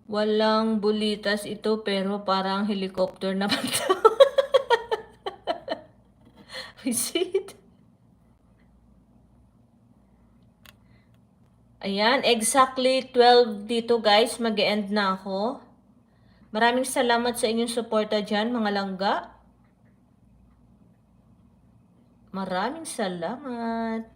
Walang bulitas ito pero parang helicopter naman to. Visit. Ayan, exactly 12 dito guys. Mag-e-end na ako. Maraming salamat sa inyong suporta dyan mga langga. Maraming salamat.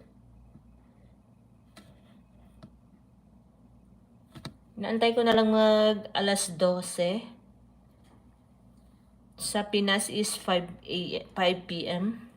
Naantay ko na lang mag alas 12. Sa Pinas is 5 p.m.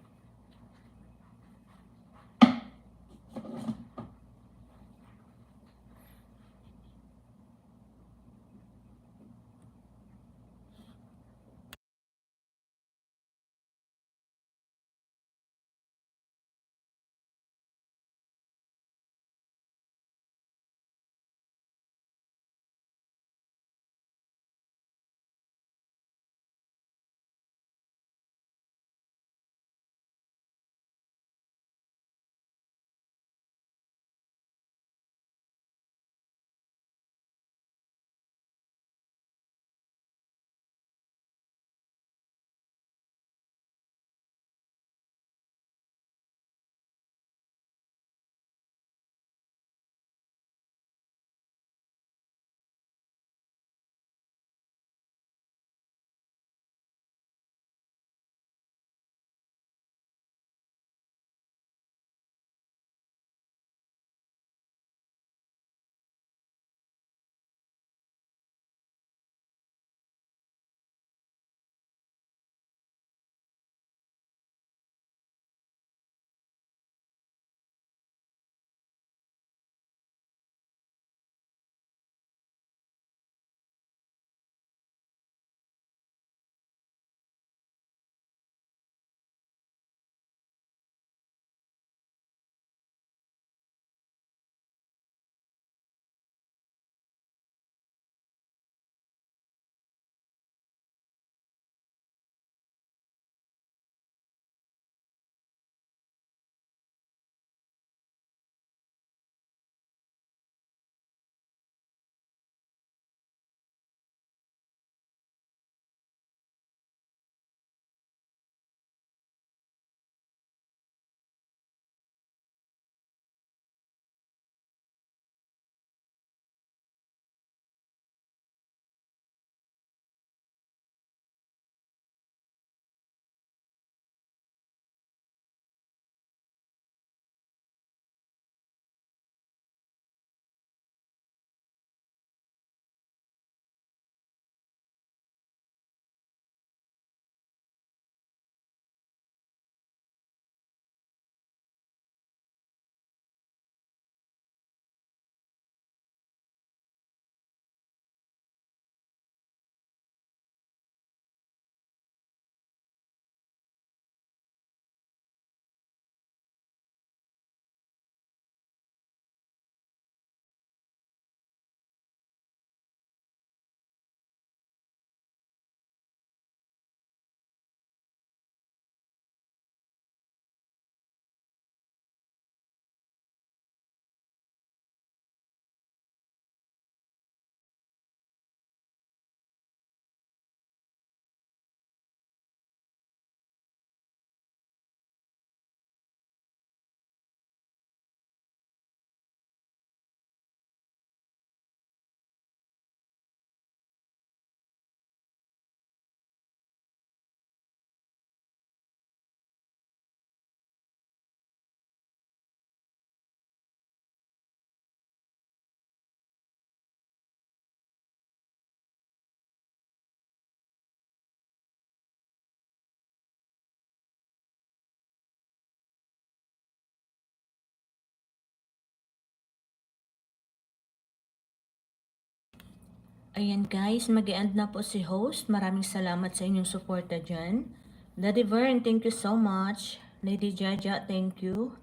Ayan guys, mag-e-end na po si host. Maraming salamat sa inyong suporta dyan. Daddy Vern, thank you so much. Lady Jaja, thank you.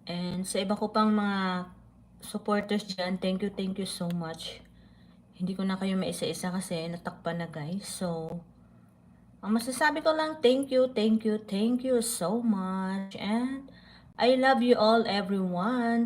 And sa iba ko pang mga supporters dyan, thank you so much. Hindi ko na kayo maisa-isa kasi natakpan na guys. So, ang masasabi ko lang, thank you so much. And I love you all everyone.